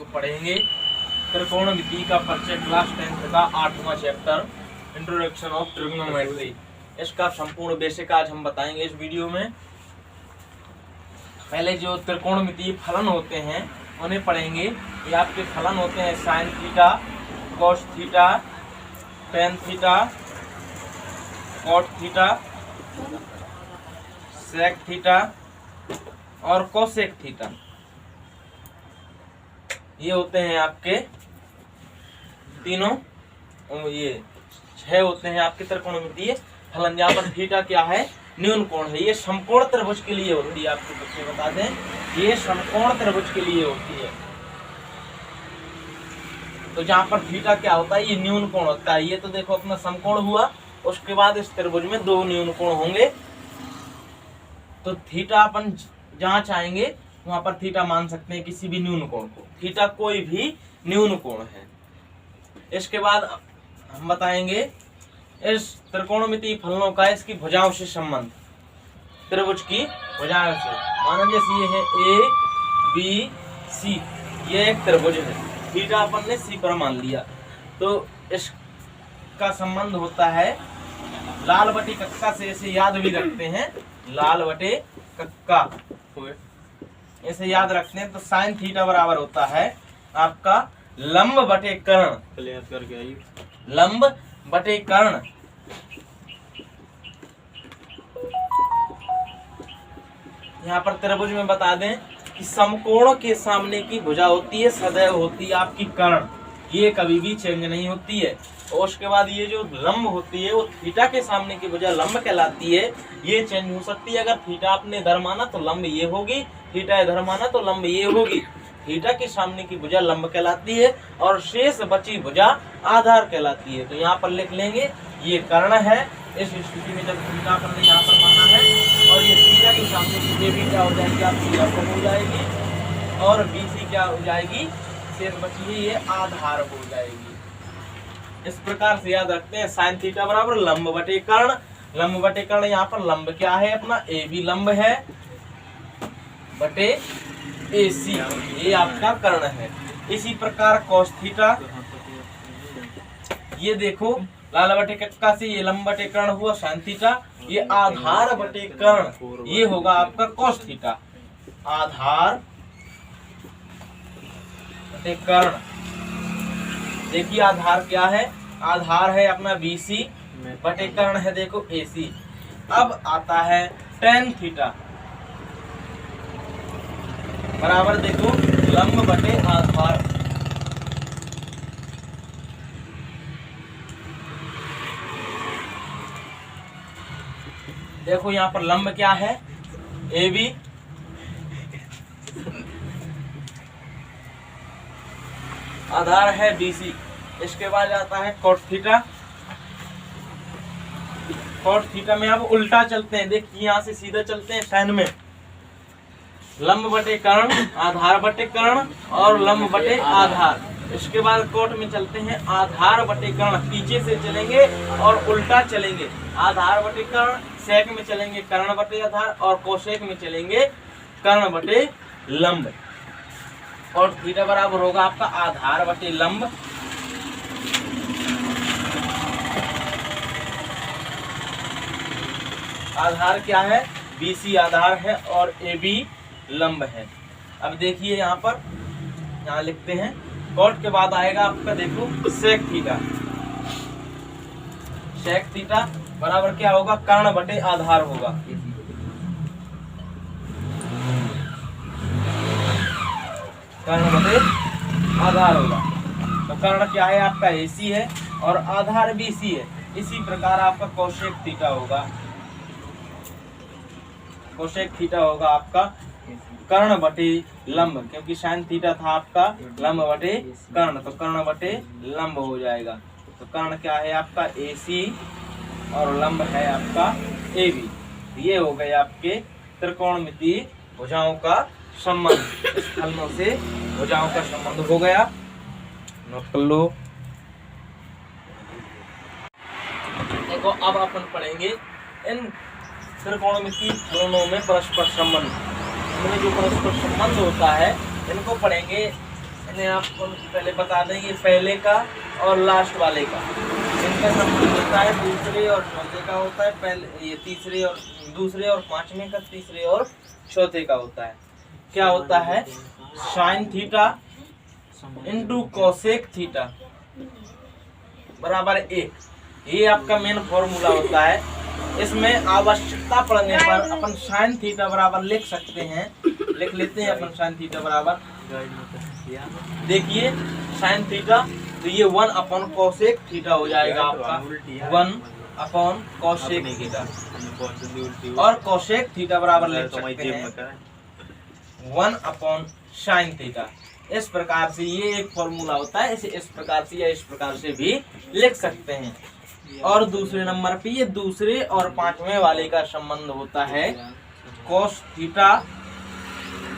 को पढ़ेंगे त्रिकोणमिति का परिचय क्लास 10th का 8वां चैप्टर इंट्रोडक्शन ऑफ ट्रिग्नोमेट्री। इसका संपूर्ण बेसिक आज हम बताएंगे इस वीडियो में। पहले जो त्रिकोणमितीय फलन होते हैं उन्हें पढ़ेंगे। ये आपके फलन होते हैं sine theta, cos theta, tan theta, cot theta, sec theta और कोसेक थीटा। ये होते हैं आपके तीनों, ये 6 होते हैं आपके त्रिकोणमितीय फलन। यहाँ पर थीटा क्या है? न्यून कोण है। ये समकोण त्रिभुज के लिए होती है। आपको बच्चे बता दें, ये समकोण त्रिभुज के लिए होती है। तो जहाँ पर थीटा क्या होता है? ये न्यून कोण होता है। ये तो देखो अपना समकोण हुआ, उसके बाद इस त्रिभुज में 2 न्यून कोण होंगे। तो थीटा अपन जहाँ चाहेंगे वहां पर थीटा मान सकते हैं किसी भी न्यून कोण को। थीटा कोई भी न्यून कोण है। इसके बाद हम बताएंगे इस त्रिकोणमितीय फलनों का इसकी भुजाओं से संबंध, त्रिभुज की भुजाओं से। माना जैसे ये है ए बी सी, ये एक त्रिभुज है। थीटा अपन ने सी पर मान लिया, तो इसका संबंध होता है लाल बटे कक्का से। इसे याद भी रखते हैं, लाल बटे कक्का ऐसे याद रखते हैं। तो साइन थीटा बराबर होता है आपका लंब बटे कर्ण। क्लियर करके आइए, लंब बटे कर्ण। यहाँ पर त्रिभुज में बता दें कि समकोण के सामने की भुजा होती है सदैव होती है आपकी कर्ण। ये कभी भी चेंज नहीं होती है। और उसके बाद ये जो लंब होती है वो थीटा के सामने की भुजा लंब कहलाती है। ये चेंज हो सकती है। अगर थीटा आपने इधर माना तो लंब ये होगी, थीटा इधर माना तो लंब ये होगी। थीटा के सामने की भुजा लंब कहलाती है और शेष बची भुजा आधार कहलाती है। तो यहाँ पर लिख लेंगे ये कर्ण है। इस स्थिति में जब थीटा अपन ने यहाँ पर माना है और ये थीटा के सामने की ये भी क्या हो जाएगी आपकी लंब हो जाएगी और बीसी क्या हो जाएगी? शेष बची है ये आधार हो जाएगी। इस प्रकार से याद रखते हैं साइन थीटा बराबर लंब बटे कर्ण। लंब बटे कर्ण, यहाँ पर लंब क्या है अपना? ए बी लंब है बटे ए सी, ये आपका कर्ण है। इसी प्रकार कॉस थीटा, ये देखो लाल बटे कक्का से ये लंब बटे कर्ण हुआ साइन थीटा। ये आधार बटे कर्ण, ये होगा आपका कॉस थीटा। आधार बटे कर्ण। देखिए आधार क्या है? आधार है अपना BC बटे कर्ण है देखो AC। अब आता है टेन थीटा बराबर देखो लंब बटे आधार। देखो यहाँ पर लंब क्या है? AB, आधार है BC। इसके बाद आता है कॉट थीटा। कॉट थीटा में अब उल्टा चलते हैं। देखिए यहाँ से सीधा चलते हैं टेन में, लंब बटे कर्ण, आधार बटे कर्ण और लंब बटे आधार। इसके बाद कोट में चलते हैं आधार बटे कर्ण। पीछे से चलेंगे और उल्टा चलेंगे। आधार बटे कर्ण, सेक में चलेंगे कर्ण बटे आधार और कोसेक में चलेंगे कर्ण बटे लंब। और थीटा बराबर होगा आपका आधार बटे लंब। आधार क्या है? BC आधार है और AB लंब है। अब देखिए यहाँ पर, यहाँ लिखते हैं कॉट के बाद आएगा आपका देखो सेक थीटा। सेक थीटा बराबर क्या होगा? कर्ण बटे आधार होगा। कर्ण बटे आधार होगा। तो कर्ण क्या है आपका? AC है और आधार BC है। इसी प्रकार आपका कोसेक थीटा होगा। कोसेक थीटा होगा आपका कर्ण बटे लंब, क्योंकि साइन थीटा था आपका लंब बटे कर्ण, तो कर्ण बटे लंब हो जाएगा। तो कर्ण क्या है आपका? AC और लंब है आपका AB। ये हो गए आपके त्रिकोणमितीय भुजाओं का संबंध। इस फलनों से भुजाओं का संबंध हो गया। नोट कर लो। देखो अब अपन पढ़ेंगे इन त्रिकोणमितीय फलनों में परस्पर संबंध। इनमें जो परस्पर संबंध होता है इनको पढ़ेंगे इन्हें आपको पहले बता दें, ये पहले का और लास्ट वाले का इनका संबंध होता है दूसरे और चौथे का होता है, पहले ये तीसरे और दूसरे और पांचवें का, तीसरे और चौथे का होता है। क्या होता है? Sine theta into cosec theta बराबर 1। ये आपका मेन फॉर्मूला होता है। इसमें आवश्यकता पड़ने पर अपन साइन थीटा बराबर लिख सकते हैं, लिख लेते हैं अपन साइन थीटा बराबर, देखिए साइन थीटा, तो ये 1 अपॉन कोसेक थीटा हो जाएगा आपका, 1 अपॉन कोसेक थीटा, और कोसेक थीटा बराबर लिख सकते हैं 1 अपॉन साइन थीटा। इस प्रकार से ये एक फॉर्मूला होता है, इसे इस प्रकार से या इस प्रकार से भी लिख सकते हैं। और दूसरे नंबर पे ये दूसरे और पांचवें वाले का संबंध होता है cos theta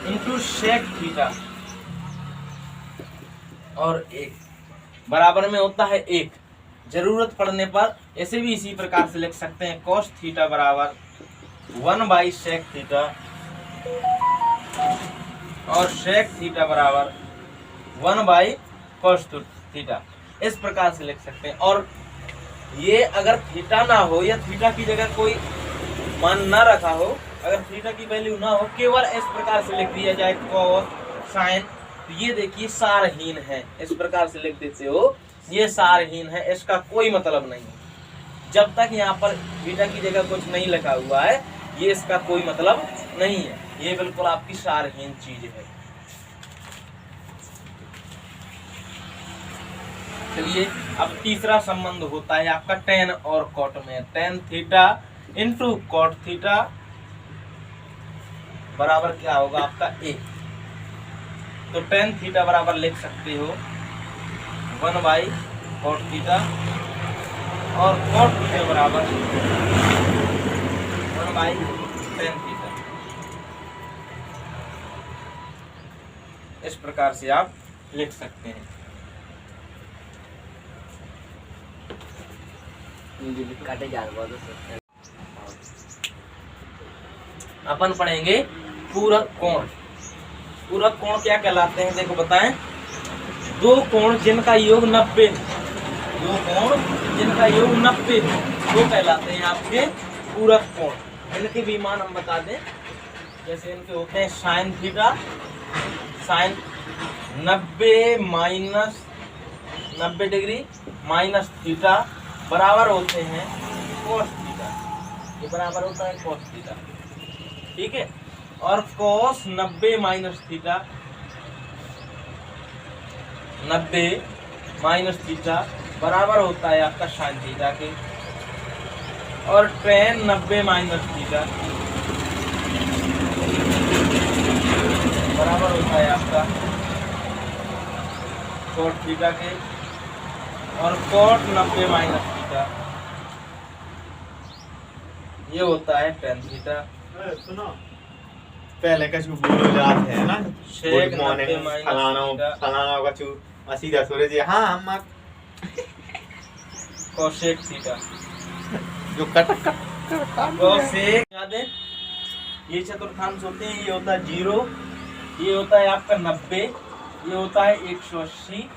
into sec theta, और 1 बराबर में होता है 1। जरूरत पड़ने पर ऐसे भी इसी प्रकार से लिख सकते हैं, कोस थीटा बराबर 1 बाई सेक थीटा, और सेक थीटा बराबर 1 बाई कोस थीटा, इस प्रकार से लिख सकते हैं। और ये अगर थीटा ना हो या थीटा की जगह कोई मान ना रखा हो, अगर थीटा की वैल्यू ना हो, केवल इस प्रकार से लिख दिया जाए कोस साइन, तो ये देखिए सारहीन है, इस प्रकार से लिख देते हो, ये सारहीन है, इसका कोई मतलब नहीं है। जब तक यहाँ पर थीटा की जगह कुछ नहीं लिखा हुआ है, ये इसका कोई मतलब नहीं है, ये बिल्कुल आपकी सारहीन चीज है। चलिए अब तीसरा संबंध होता है आपका टेन और कॉट में। Tan theta into cot theta बराबर क्या होगा आपका 1। तो टेन थीटा बराबर लिख सकते हो 1 बाई कॉट थीटा, और कॉट थीटा बराबर 1 बाई टेन थीटा। इस प्रकार से आप लिख सकते हैं। अपन पढ़ेंगे पूरक कोण। पूरक कोण क्या कहलाते हैं, देखो बताएं। दो कोण जिनका योग 90, दो कोण जिनका योग 90 वो कहलाते हैं आपके पूरक कोण। इनके भी मान हम बता दें, जैसे इनके होते हैं sine theta, sine 90 minus 90 degree minus theta बराबर होते हैं कोस थीटा, ये बराबर होता है कोस थीटा, ठीक है। और कोस 90 माइनस थीटा, 90 माइनस थीटा बराबर होता है आपका साइन थीटा के, और टेन 90 माइनस थीटा बराबर होता है आपका कोट थीटा के, और कोट 90 माइनस थीटा ये होता है टेन थीटा। सुनो, पहले का जो बोलो याद है ना, गुड मॉर्निंग फलाना का चू सीधा सूरज, हाँ हम कोसेक थीटा जो कट कोसेक याद है। ये चतुर्थांश होते हैं, ये होता है 0, ये होता है आपका 90, ये होता है 180,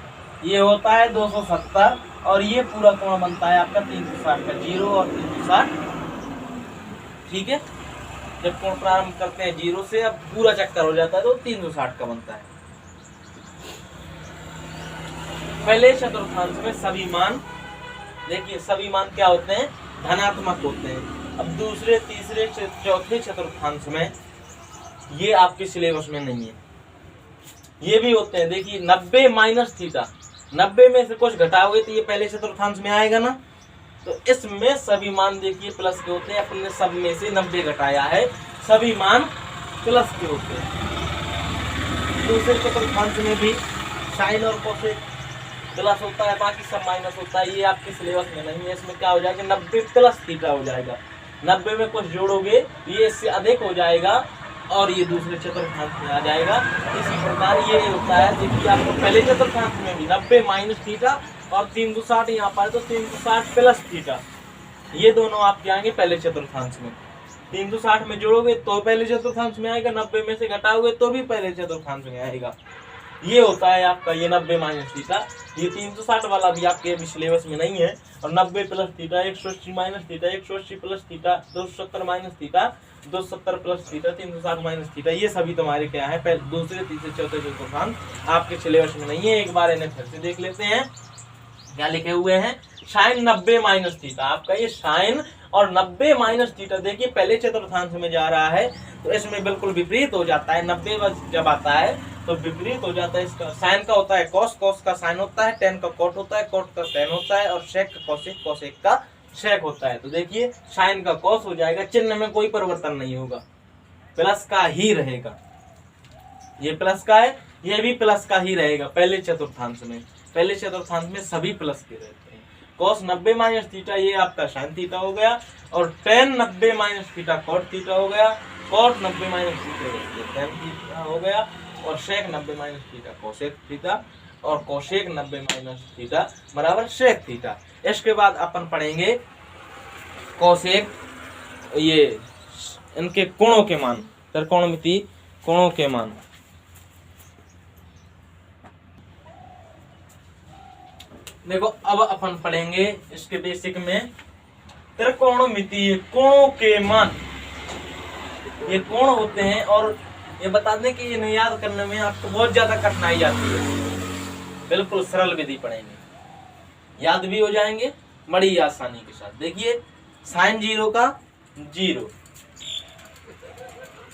ये होता है 270, और ये पूरा कोण बनता है आपका 360 का, 0 और 360, ठीक है। जब कोण प्रारंभ करते हैं 0 से, अब पूरा चक्कर हो जाता है तो 360 का बनता है। पहले चतुर्थांश में सभी मान, देखिए सभी मान क्या होते हैं, धनात्मक होते हैं। अब दूसरे तीसरे चौथे चतुर्थांश में ये आपके सिलेबस में नहीं है, ये भी होते हैं। देखिए 90 माइनस थीटा, 90 में से कुछ घटाओगे तो ये पहले चतुर्थांश में आएगा ना, तो इसमें सभी मान देखिए प्लस के होते हैं। अपन ने सब में से 90 घटाया है, सभी मान प्लस के होते हैं। दूसरे चतुर्थांश में भी साइन और कोसेक प्लस होता है, बाकी सब माइनस होता है। ये आपके सिलेबस में नहीं है। इसमें क्या हो जाएगा, 90 प्लस थीटा हो जाएगा। 90 में कुछ जोड़ोगे ये इससे अधिक हो जाएगा, और ये दूसरे चतुर्थांश में आ जाएगा। इसी प्रकार ये होता है, देखिए आपको पहले चतुर्थांश में भी 90 माइनस थीटा और 360 यहाँ पर, तो 360 प्लस थीटा, ये दोनों आप जाएंगे पहले चतुर्थांश में। 360 में जोड़ोगे तो पहले चतुर्थांश में आएगा, 90 में से घटाओगे तो भी पहले चतुर्थांश में आएगा। ये होता है आपका ये 90 माइनस थीटा। ये 360 वाला भी आपके अभी सिलेबस में नहीं है। और 90 plus theta 180 minus theta 180 plus theta 270 minus theta 270 plus theta 360 minus theta, ये सभी तुम्हारे क्या है पहले दूसरे तीसरे चौथे चतुर्थांश आपके सिलेबस में नहीं है। एक बार इन्हें फिर से देख लेते हैं क्या लिखे हुए हैं। साइन 90 माइनस थीटा, आपका ये साइन और 90 माइनस थीटा देखिए पहले चतुर्थांश में जा रहा है तो इसमें बिल्कुल विपरीत हो जाता है। 90 जब आता है तो विपरीत हो जाता है। इसका साइन का होता है कॉस, कॉस का साइन होता है, टेन का कॉट होता है, कॉट का टेन होता है और सेक का कॉसेक, कॉसेक का सेक होता है। तो देखिए साइन का कॉस हो जाएगा, चिन्ह में कोई परिवर्तन नहीं होगा, प्लस का ही रहेगा। ये प्लस का है, ये भी प्लस का ही रहेगा पहले चतुर्थांश में। पहले चतुर्थांश में सभी प्लस के रहते हैं। कॉस 90 माइनस थीटा ये आपका साइन थीटा हो गया और tan 90 minus theta cot theta हो गया, cot 90 minus theta tan theta हो गया और sec 90 minus theta cosec theta और कोसेक 90 माइनस थीटा बराबर सेक थीटा। इसके बाद अपन पढ़ेंगे कोसेक, ये इनके कोणों के मान, त्रिकोणमिति कोणों के मान। देखो अब अपन पढ़ेंगे इसके बेसिक में त्रिकोणमितीय कोणों के मान। ये कोण होते हैं और ये बता दें कि इन्हें याद करने में आपको बहुत ज्यादा कठिनाई आती है। बिल्कुल सरल विधि पढ़ेंगे, याद भी हो जाएंगे बड़ी आसानी के साथ। देखिए साइन 0 का 0,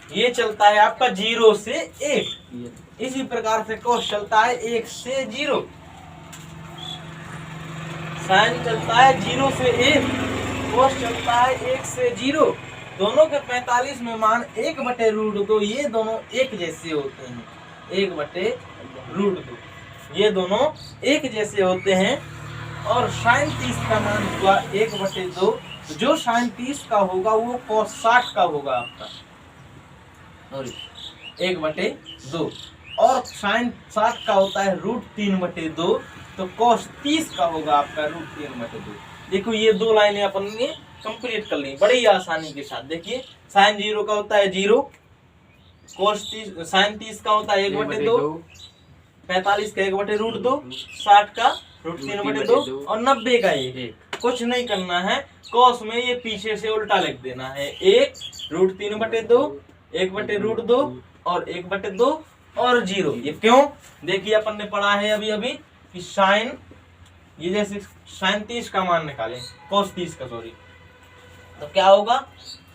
ये चलता है आपका 0 से 1। इसी प्रकार से कोस चलता है 1 से 0, साइन चलता है 0 से 1, कोस चलता है 1 से 0। दोनों के 45 में मान 1/√2, ये दोनों एक जैसे होते हैं। 1/√2 ये दोनों एक जैसे होते हैं। और साइन 30 का मान हुआ 1/2, जो साइन 30 का होगा वो कोस 60 का होगा आपका, सॉरी 1/2। और साइन 60 का होता है √3/2, तो कोस 30 का होगा आपका √3/2। देखो ये दो लाइनें अपन ने कंप्लीट कर ली बड़ी आसानी के साथ। देखिए साइन 0 का होता है 0, कोस 30, साइन 30 का होता है 1/2, 45 का 1/√2, 60 का √3/2 और 90 का 1। कुछ नहीं करना है, कोस में ये पीछे से उल्टा लिख देना है। 1 √3/2, 1/√2 और 1/2 और 0। ये क्यों? देखिए अपन ने पढ़ा है अभी अभी कि साइन, ये जैसे साइन 30 का मान निकालें, कोस 30 का सॉरी, तो क्या होगा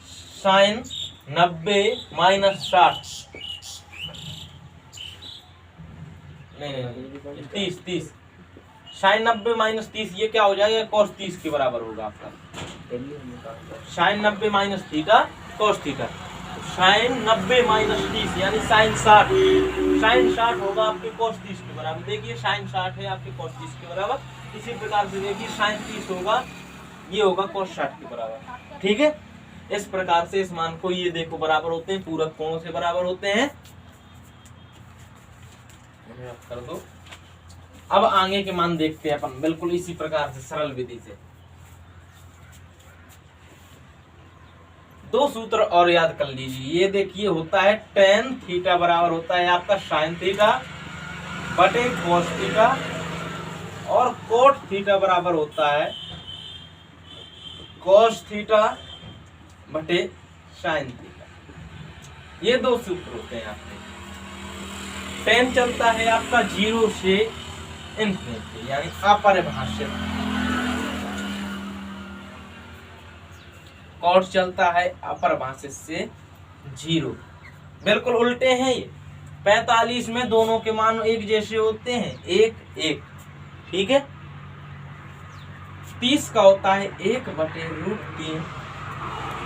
साइन 90 माइनस 60, नहीं 30 साइन 90 माइनस 30, ये क्या हो जाएगा कोस 30 के बराबर होगा आपका। Sine 90 minus theta cos theta, sine 90 minus 30 यानी साइन 60, साइन 60 होगा आपके कोस 30 के बराबर। देखिए साइन 60 है आपके कोस 30 के बराबर। इसी प्रकार से देखिए साइन 30 होगा, ये होगा कोस 60 के बराबर। ठीक है, इस प्रकार से इस मान को ये देखो बराबर होते हैं, पूरक कोणों से बराबर होते हैं। कर दो। अब आगे के मान देखते हैं अपन बिल्कुल इसी प्रकार से सरल विधि से। दो सूत्र और याद कर लीजिए। ये देखिए होता है टेन थीटा बराबर होता है आपका साइन थीटा बटे कोस थीटा, और कोट थीटा बराबर होता है कोस थीटा बटे साइन थीटा। ये दो सूत्र होते हैं आपके। टेन चलता है आपका 0 से इन्फिनिटी यानी अपरिभाषित, कोट चलता है अपरिभाषित से 0। बिल्कुल उल्टे हैं ये। 45 में दोनों के मान एक जैसे होते हैं, 1 1। ठीक है, 30 का होता है 1/√3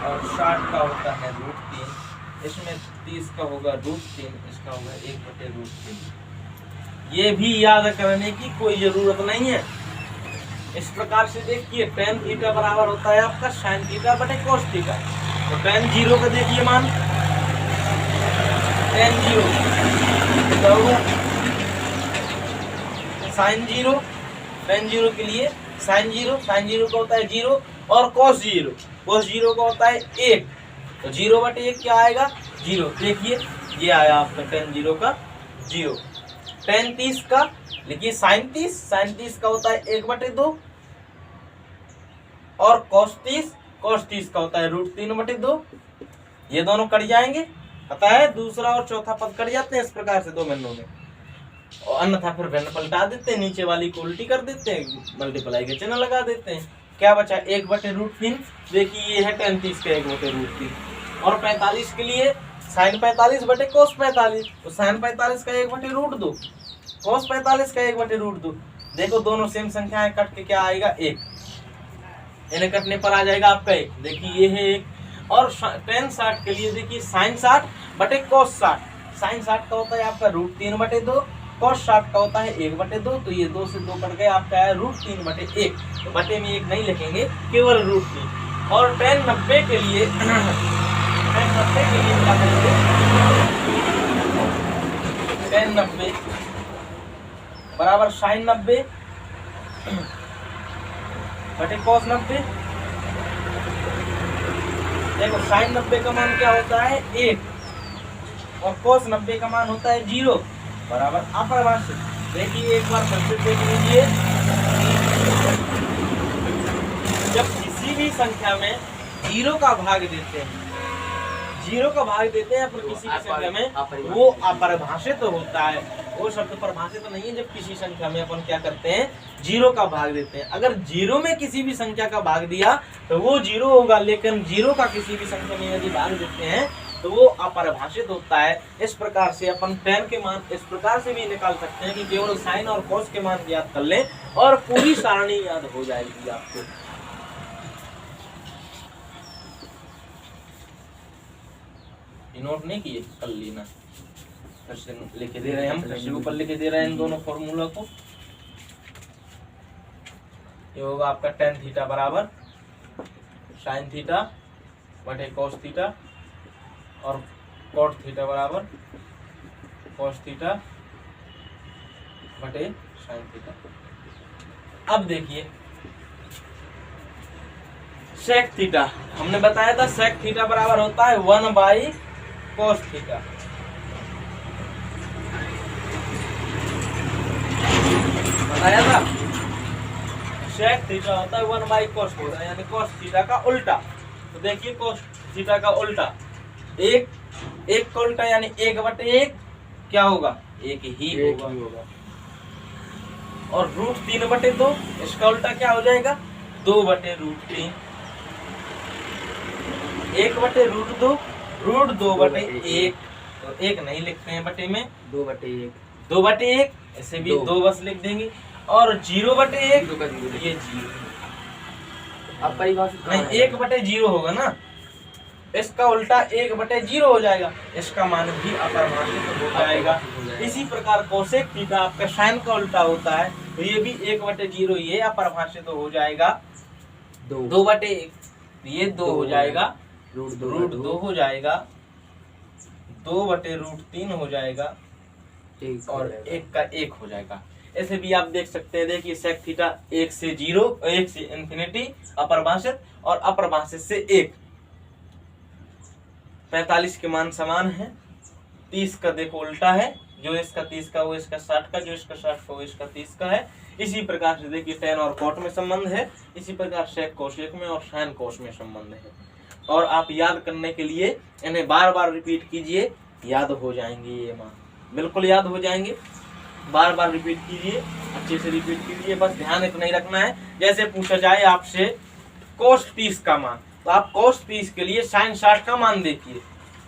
और 60 का होता है √3। इसमें 30 का होगा √3, इसका होगा 1/√3। ये भी याद करने की कोई जरूरत नहीं है। इस प्रकार से देखिए टेन थीटा बराबर होता है आपका साइन थीटा बटे कोस थीटा। तो टेन 0 का देखिए मान, टेन 0 क्या होगा साइन 0, टेन 0 के लिए साइन 0, साइन 0 का होता है 0 और कोस 0, कोस 0 का होता है 1, तो 0/1 क्या आएगा 0। देखिए ये आया आपका टेन 0 का 0। tan 30 का लिखिए sin 30 का होता है 1/2 और cos 30 का होता है √3/2। ये दोनों कट जाएंगे, पता है दूसरा और चौथा पद कट जाते हैं इस प्रकार से दो बिंदुओं में, और अन्यथा फिर भिन्न पलटा देते हैं, नीचे वाली को उल्टी कर देते हैं, मल्टीप्लाई के चिन्ह लगा देते हैं। क्या बचा 1/√3। देखिए ये है tan 30 का 1/√3 और 45 के लिए sin 45 बटे cos 45, तो sin 45 का 1/√2 cos 45 का 1/√2। देखो दोनों सेम संख्या है, कट के क्या आएगा 1, इन्हें कटने पर आ जाएगा आपका 1। देखिए ये है 1। और tan 60 के लिए देखिए sin 60 बटे cos 60, sin 60 का होता है आपका √3/2, cos 60 का होता है 1/2, तो ये 2 से 2 कट गए, आपका है √3/1। तो बटे में 1 नहीं लिखेंगे, केवल √3। और tan 90 के लिए क्या करेंगे, tan 90 बराबर sin 90 बटे cos 90। देखो sin 90 का मान क्या होता है 1 और cos 90 का मान होता है 0 बराबर अपरिभाषित। देखिए एक बार फिर से देख लीजिए, जब किसी भी संख्या में 0 का भाग देते हैं, 0 का भाग देते हैं पर किसी भी संख्या में, वो अपरिभाषित होता है। वो शब्द परिभाषित नहीं है। जब किसी संख्या में अपन क्या करते हैं 0 का भाग देते हैं, अगर 0 में किसी भी संख्या का भाग दिया तो वो 0 होगा, लेकिन 0 का किसी भी संख्या में यदि भाग देते हैं तो वो अपरिभाषित होता है। इस प्रकार से अपन tan के मान इस प्रकार से भी निकाल सकते हैं कि केवल sin और cos के मान याद कर लें और पूरी सारणी याद हो जाएगी आपको। नोट नहीं किए कर लेना, फिर से लिखे दे रहे हैं हम, फिर से ऊपर लिखे दे रहे हैं इन दोनों फॉर्मूला को। ये होगा आपका tan थीटा बराबर sin थीटा बटे cos थीटा और cot थीटा बराबर cos थीटा बटे sin थीटा। अब देखिए sec थीटा, हमने बताया था sec थीटा बराबर होता है 1/cos थीटा। बताया था sec थीटा होता है 1/cos थीटा, यानी cos थीटा का उल्टा। तो देखिए cos थीटा का उल्टा एक का उल्टा यानी 1/1 क्या होगा 1 ही होगा। और √3/2 इसका उल्टा क्या हो जाएगा 2/√3। 1/√2 √2/1, तो 1 नहीं लिखते हैं बटे में, 2/1 ऐसे भी 2 बस लिख देंगे। और 0/1 ये 0 अब परिभाषित नहीं 1/0 होगा ना, इसका उल्टा 1/0 हो जाएगा, इसका मान भी अपरिभाषित हो जाएगा। इसी प्रकार कोसेक थीटा आपका साइन का उल्टा होता है, तो ये भी 1/0 ये अपरिभाषित हो जाएगा 2/1, ये 2 हो जाएगा √2 हो जाएगा, 2/√3 हो जाएगा और 1 का 1 हो जाएगा। ऐसे भी आप देख सकते हैं, देखिए सेक थीटा 1 से 0 1 से इंफिनिटी अपरिभाषित और अपरिभाषित से 1। 45 के मान समान है, 30 का देखो उल्टा है, जो इसका 30 का वो इसका 60 का, जो इसका 60 का वो इसका 30 का है। इसी प्रकार से देखिए tan और cot में संबंध है, इसी प्रकार sec कोसेक में और sin cos में संबंध है। और आप याद करने के लिए इन्हें बार बार रिपीट कीजिए, याद हो जाएंगे ये मान, बिल्कुल याद हो जाएंगे। बार बार रिपीट कीजिए, अच्छे से रिपीट कीजिए, बस ध्यान इतना ही रखना है। जैसे पूछा जाए आपसे cos 30 का मान, तो आप cos 30 के लिए sin 60 का मान देखिए,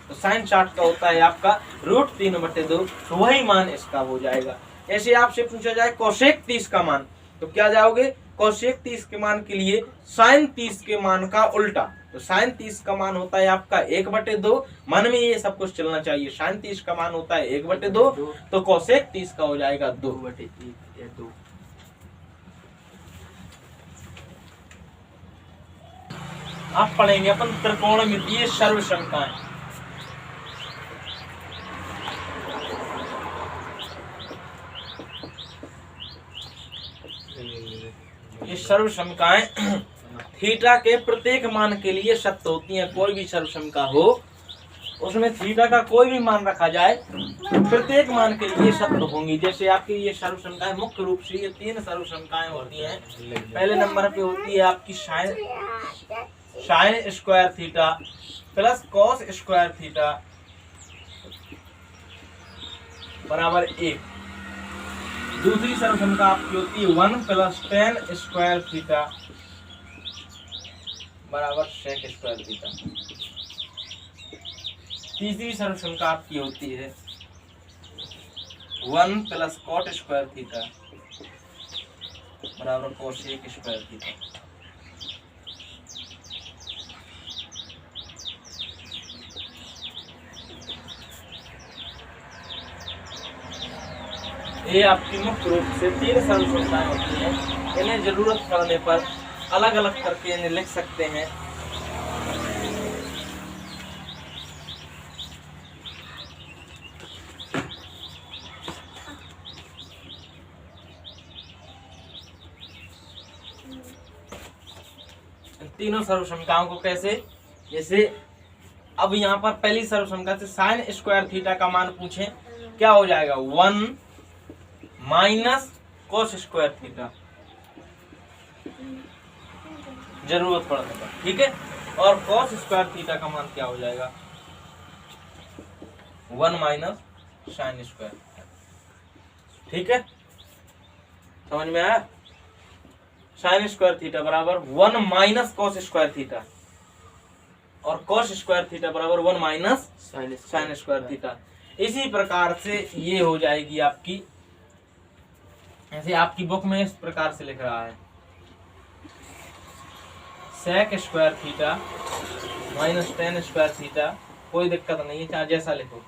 तो sin 60 का होता है आपका √3/2, तो वही मान इसका हो जाएगा। ऐसे आपसे पूछा जाए cosec 30 का मान, तो क्या जाओगे cosec 30 के मान के लिए sin 30 के मान का उल्टा, तो sin 30 का मान होता है आपका 1/2। मन में ये सब कुछ चलना चाहिए, sin 30 का मान होता है 1/2, तो cosec 30 का हो जाएगा 2/1 या 2। आप पढ़ेंगे अपन त्रिकोणमितीय सर्वसंख्याएं। ये सर्वसंख्याएं थीटा के प्रत्येक मान के लिए सत्य होती हैं। कोई भी सर्वसंख्या हो उसमें थीटा का कोई भी मान रखा जाए प्रत्येक मान के लिए शर्त होंगी। जैसे आपकी ये सर्वसंख्याएं मुख्य रूप से ये 3 सर्वसंख्याएं होती हैं। पहले नंबर पे होती है आपकी sine square theta plus cos square theta बराबर 1। दूसरी सर्वसंख्या आपकी होती है 1 प्लस टेन स्क्वायर थीटा बराबर सेक स्क्वायर थीटा। तीसरी सर्वसंख्या आपकी होती है 1 प्लस कॉट स्क्वायर थीटा बराबर कोसेक स्क्वायर थीटा। ये आपकी मुख्य रूप से 3 सर्वसंख्याएं होती हैं। इन्हें जरूरत पड़ने पर अलग अलग करके इन्हें लिख सकते हैं। तीनों सर्वसंख्याओं को कैसे, जैसे अब यहाँ पर पहली सर्वसंख्या से साइन स्क्वायर थीटा का मान पूछें, क्या हो जाएगा 1 माइनस कोस स्क्वायर थीटा जरूरत पड़ने पर, ठीक है। और कोस स्क्वायर थीटा का मान क्या हो जाएगा 1 माइनस साइन स्क्वायर, ठीक है। समझ में आया? साइन स्क्वायर थीटा बराबर 1 माइनस कोस स्क्वायर थीटा और कोस स्क्वायर थीटा बराबर 1 माइनस साइन स्क्वायर थीटा। इसी प्रकार से ये हो जाएगी आपकी, ऐसे आपकी बुक में इस प्रकार से लिख रहा है sec square theta minus tan square theta, कोई दिक्कत नहीं है, चाहे जैसा लिखो,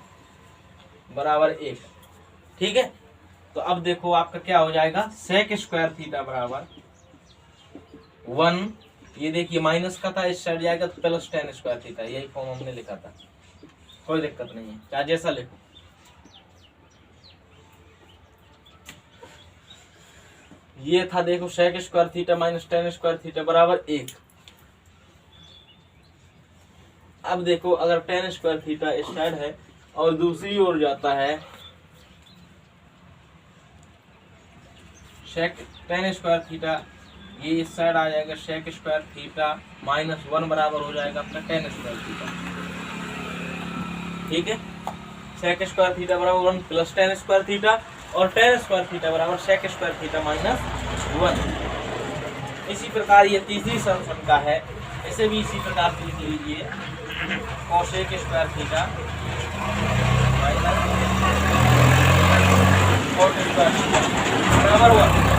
बराबर 1, ठीक है। तो अब देखो आपका क्या हो जाएगा सेक स्क्वायर थीटा बराबर 1, ये देखिए माइनस का था, इस साइड जाएगा तो प्लस टेन स्क्वायर थीटा, यही फॉर्म हमने लिखा था, कोई दिक्कत नहीं है, चाहे जैसा लिखो। ये था देखो sec square theta minus tan square theta बराबर 1। अब देखो अगर टेन स्क्वायर थीटा इस साइड है और दूसरी ओर जाता है सेक टेन स्क्वायर थीटा, ये इस साइड आ जाएगा सेक स्क्वायर थीटा माइनस 1 बराबर हो जाएगा आपका टेन स्क्वायर थीटा, ठीक है। सेक स्क्वायर थीटा बराबर 1 प्लस टेन स्क्वायर थीटा और टेन स्क्वायर थीटा बराबर सेक स्क्वायर थीटा माइनस 1। इसी प्रकार ये तीसरी सर्वसंख्या है, इसे भी इसी प्रकार से लिख लीजिए cosec square theta minus cot square theta बराबर 1।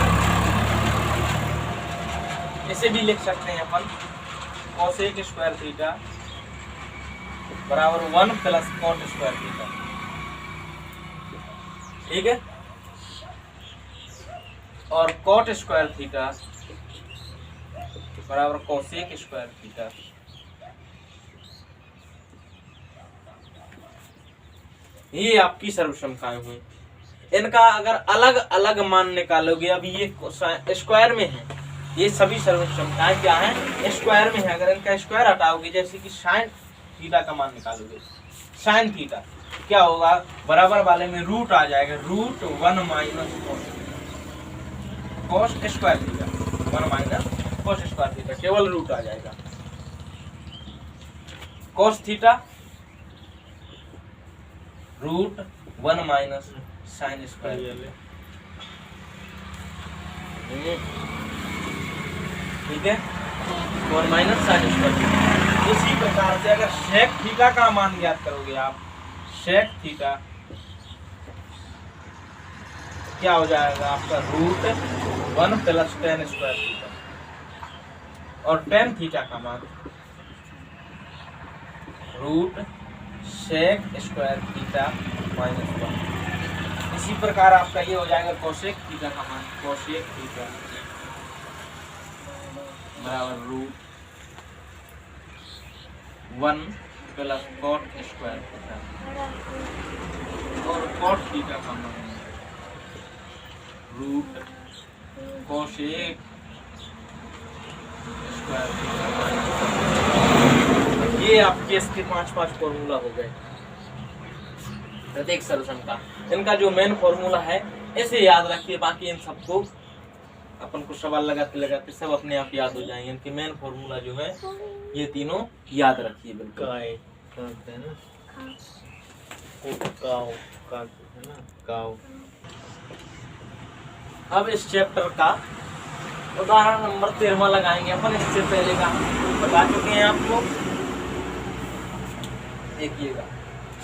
इसे भी लिख सकते हैं अपन कोसेक स्क्वायर थीटा बराबर 1 प्लस कोट स्क्वायर थीटा, ठीक है। और कोट स्क्वायर थीटा बराबर कोसेक स्क्वायर थीटा। ये आपकी सर्वसंख्याएं हुई। इनका अगर अलग अलग मान निकालोगे, अब ये स्क्वायर में है, ये सभी सर्वसंख्याएं क्या है स्क्वायर में है। अगर इनका स्क्वायर हटाओगे, जैसे कि साइन थीटा का मान निकालोगे, साइन थीटा क्या होगा बराबर वाले में रूट आ जाएगा, root 1 minus cos square theta, 1 minus cos square theta, केवल रूट आ जाएगा। Cos theta root 1 minus sine square, ठीक है, 1 माइनस साइन स्क्वायर। इसी प्रकार से अगर सेक थीटा का मान ज्ञात करोगे आप, सेक थीटा क्या हो जाएगा आपका root 1 plus tan square theta और टेन थीटा का मान root sec square theta minus 1। इसी प्रकार आपका ये हो जाएगा कोसेक थीटा का मान, कोसेक थीटा बराबर root 1 plus cot square theta और कोट थीटा का मान रूट कोसेक स्क्वायर थीटा। ये आपके इसके 5 फॉर्मूला हो गए। प्रत्येक सॉल्यूशन का। इनका जो मेन फॉर्मूला है ऐसे याद रखिए, बाकी इन सबको अपन को सवाल लगाते लगाते सब अपने आप याद हो जाएंगे। इनके मेन फॉर्मूला जो है ये तीनों याद रखिए बिल्कुल। अब इस चैप्टर का उदाहरण नंबर 13 लगाएंगे अपन। इससे पहले का बता चुके हैं आपको। देखिएगा,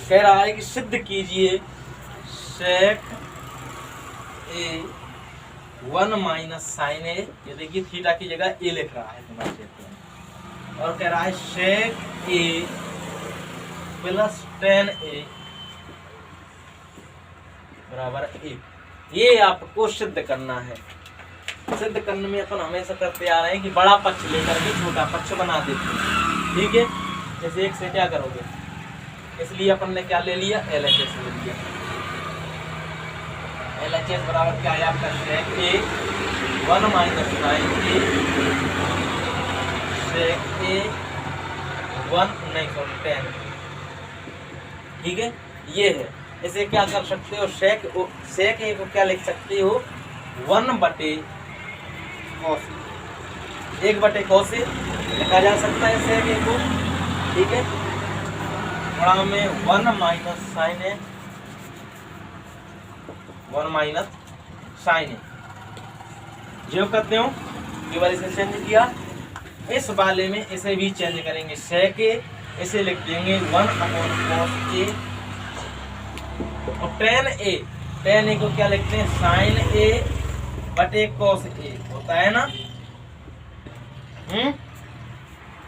कह रहा है कि सिद्ध कीजिए sec a 1 माइनस साइन ए, ये देखिए थीटा की जगह ए लिख रहा है तुम्हारे, और कह रहा है sec a plus tan a बराबर 1। ये आपको सिद्ध करना है। सिद्ध करने में अपन हमेशा करते आ रहे हैं कि बड़ा पक्ष लेकर के छोटा पक्ष बना देते हैं, ठीक है। जैसे एक से क्या करोगे, इसलिए अपन ने क्या ले लिया, LHS ले लिया। LHS बराबर क्या है आपका, sec a 1 minus sine A sec a 1 नहीं सॉरी tan, ठीक है। ये है, इसे क्या कर सकते हो, sec a को क्या लिख सकते हो, 1 बटे cos, 1 बटे cos a लिखा जा सकता है sec a को, ठीक है। बड़ा में 1 माइनस साइन ए, 1 माइनस साइन ए जो करते हो केवल इसे चेंज किया। इस वाले में इसे भी चेंज करेंगे, sec a इसे लिख देंगे 1 अपॉन cos a, और tan a को क्या लिखते हैं, साइन a बटे cos a होता है ना,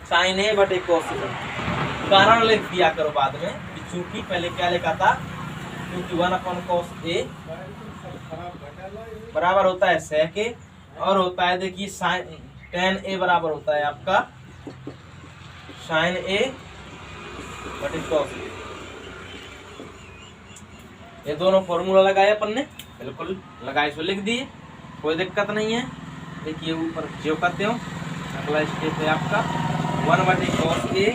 साइन a बटे cos a। कारण लिख दिया करो बाद में, चूंकि पहले क्या लिखा था, क्योंकि 1 अपॉन cos a बराबर होता है sec a, और होता है देखिए tan a बराबर होता है आपका sin a बटे cos a। ये दोनों फॉर्मूला लगाए अपन ने, बिल्कुल लगाए सो लिख दिए, कोई दिक्कत नहीं है। देखिए ऊपर जो करते हो, अगला स्टेप है आपका 1 बटे cos a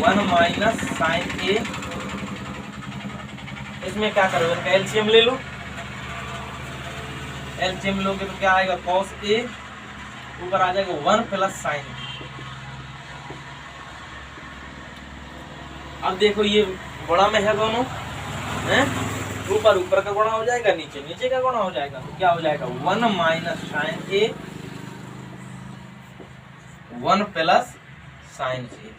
1 माइनस साइन ए। इसमें क्या करोगे, इनका एलसीएम ले लो, एलसीएम लोगे तो क्या आएगा, cos a ऊपर आ जाएगा 1 प्लस साइन। अब देखो ये गुणा में है दोनों, ऊपर ऊपर का गुणा हो जाएगा, नीचे नीचे का गुणा हो जाएगा, तो क्या हो जाएगा 1 माइनस साइन ए 1 प्लस साइन ए।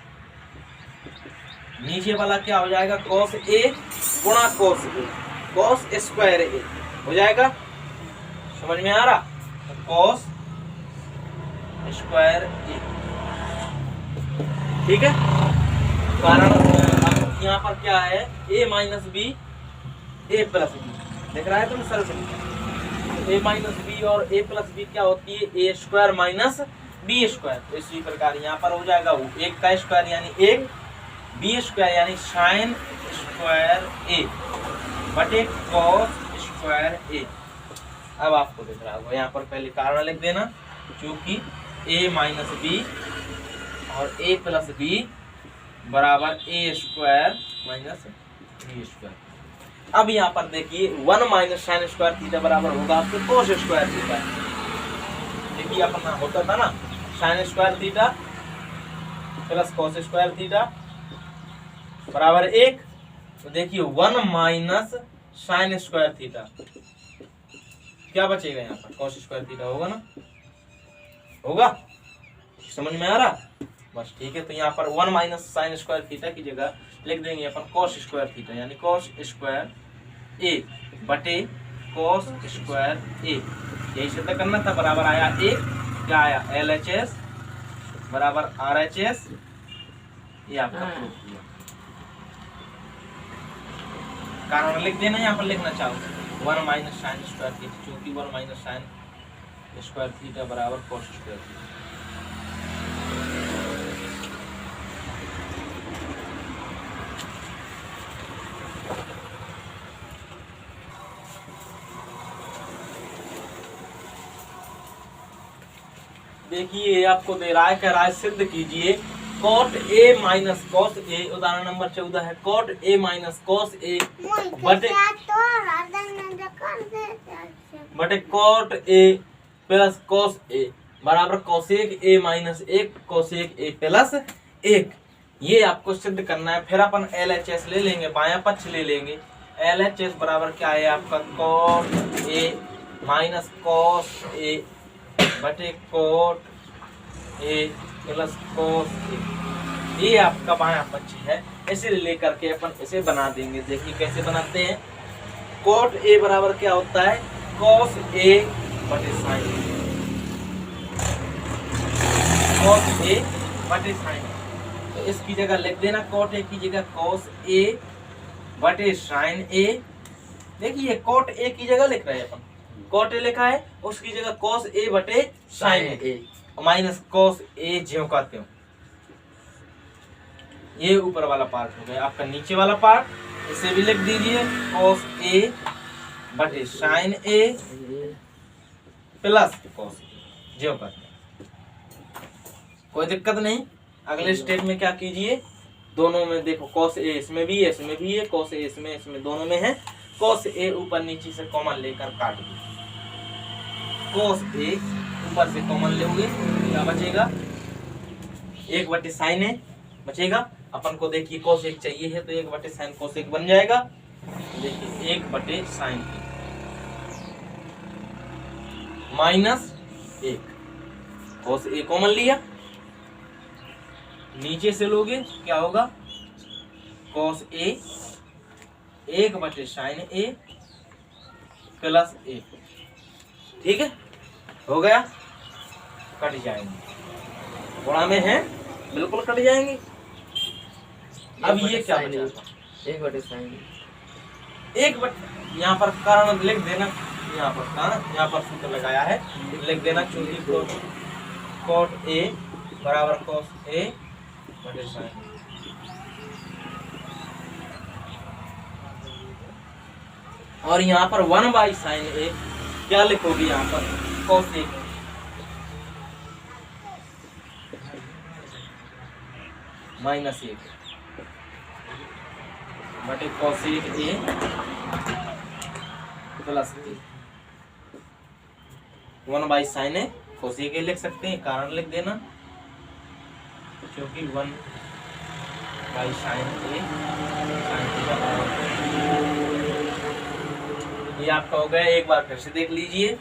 नीचे वाला क्या हो जाएगा, cos a गुणा cos a, cos square a हो जाएगा। समझ में आ रहा, cos स्क्वायर a, ठीक है। कारण यहाँ पर क्या है, a minus B a plus B देख रहा है तुम सर से, a माइनस बी और a प्लस बी क्या होती है, a square minus B square. तो इसी प्रकार यहाँ पर हो जाएगा 1 का स्क्वायर यानी 1, बी स्क्वायर यानी साइन स्क्वायर ए बटे cos स्क्वायर ए। अब आपको दिख रहा होगा, यहाँ पर पहले कारण लिख देना, क्योंकि a माइनस बी और a प्लस बी बराबर a square minus B square. अब यहाँ पर देखिए 1 माइनस साइन स्क्वायर थीटा बराबर होगा आपके cos स्क्वायर थीटा। देखिए अपना होता था ना sine square theta plus cos square theta बराबर 1, तो देखिए 1 माइनस साइन स्क्वायर थीटा क्या बचेगा, यहाँ पर cos स्क्वायर थीटा होगा ना, होगा। समझ में आ रहा, बस ठीक है। तो यहाँ पर 1 माइनस साइन स्क्वायर थीटा की जगह लिख देंगे अपन cos स्क्वायर थीटा, यानी cos स्क्वायर ए बटे cos स्क्वायर ए। यही सिद्ध करना था, बराबर आया 1, क्या आया LHS बराबर RHS, ये आपका प्रूफ हुआ। कारण लिख देना, यहाँ पर लिखना चाहो 1 माइनस साइन स्क्वायर थीटा, क्योंकि 1 माइनस साइन स्क्वायर थीटा बराबर cos स्क्वायर थीटा। देखिए आपको दे रहा है, कह रहा है सिद्ध कीजिए cot A minus cos A, उदाहरण नंबर 14 है cot A minus cos A बटे cot A plus cos A बराबर कोसेक ए माइनस 1 कोसेक ए प्लस 1। ये आपको सिद्ध करना है। फिर अपन LHS ले लेंगे, बायां पक्ष ले लेंगे। LHS बराबर क्या है आपका cot A minus cos A बटे cot A plus cos A, ये आपका बायां पक्ष है। इसे लेकर के अपन इसे बना देंगे। देखिए कैसे बनाते हैं। कॉट ए बराबर क्या होता है कॉस ए बटे साइन ए, कॉस ए बटे साइन ए। तो इसकी जगह लिख देना कॉट ए की जगह कॉस ए बटे साइन ए। देखिए कॉट ए की जगह लिख रहे हैं अपन, कॉट ए लिखा है उसकी जगह कॉस ए बटे sign A minus cos A ज्यों का त्यों। ये ऊपर वाला पार्ट हो गया। आपका नीचे वाला पार्ट इसे भी लिख दीजिए कॉस ए बटे sign A plus cos A ज्यों का त्यों। कोई दिक्कत नहीं। अगले स्टेप में क्या कीजिए, दोनों में देखो कॉस ए इसमें भी है इसमें भी है, कॉस ए इसमें दोनों में है। कॉस ए ऊपर नीचे से कॉमन लेकर काट दो। कॉस ए ऊपर से कॉमन लोगे क्या बचेगा 1 बटे साइन ए बचेगा। अपन को देखिए कॉस 1 चाहिए है तो 1 बटे साइन कॉस 1 बन जाएगा। देखिए 1 बटे sign minus 1 cos A common लिया, नीचे से लोगे क्या होगा कॉस ए 1 बटे साइन ए प्लस 1। ठीक है, हो गया। कट जाएंगे, थोड़ा में है बिल्कुल कट जाएंगे। अब ये क्या बचा 1 बटे साइन 1 बटे, यहाँ पर कारण लिख देना, यहाँ पर कारण यहाँ पर सूत्र लगाया है लिख देना चूंकि कॉट ए बराबर कॉस ए बटे साइन। और यहाँ पर 1 बाई साइन ए क्या लिखोगे यहाँ पर कॉस ए माइनस 1 बटे cosec A plus 1 by sine A cosec ए लिख सकते हैं। कारण लिख देना क्योंकि 1 बाई साइन ए ये आपका हो गया। एक बार फिर से देख लीजिए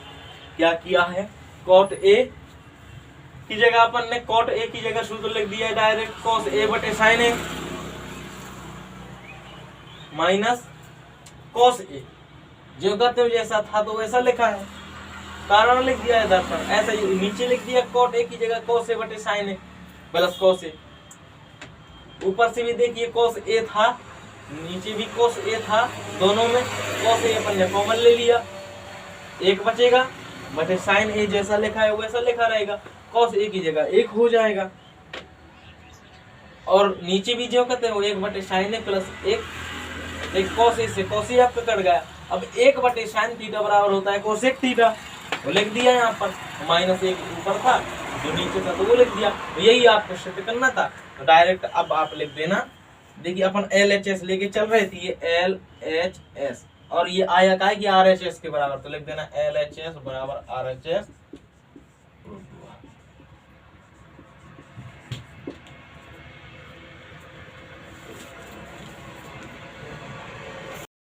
क्या किया है। कॉट ए की जगह अपन ने कॉट ए की जगह सूत्र लिख दिया है डायरेक्ट कॉस ए बटे sign A minus cos A, जो कहते जैसा था तो वैसा लिखा है। कारण लिख दिया है इधर पर, ऐसा ही नीचे लिख दिया कॉट ए की जगह कॉस ए बटे sign A plus cos A. ऊपर से भी देखिए कॉस ए था, नीचे भी कॉस ए था, दोनों में कॉस ए अपन ने कॉमन ले लिया, 1 बचेगा बटे साइन ए जैसा लिखा है वैसा लिखा रहेगा। कॉस ए की जगह 1 हो जाएगा और नीचे भी जो कहते हैं वो 1 बटे sign A plus 1 cos A से कॉस ए आपका कट गया। अब 1 बटे साइन थीटा बराबर होता है कोसेक थीटा, वो लिख दिया यहाँ पर। माइनस 1 ऊपर था जो नीचे था तो वो लिख दिया। यही आपको सिद्ध करना था तो डायरेक्ट अब आप लिख देना। देखिए अपन LHS लेके चल रहे थे, ये LHS और ये आया का है कि RHS के बराबर, तो लिख देना LHS बराबर RHS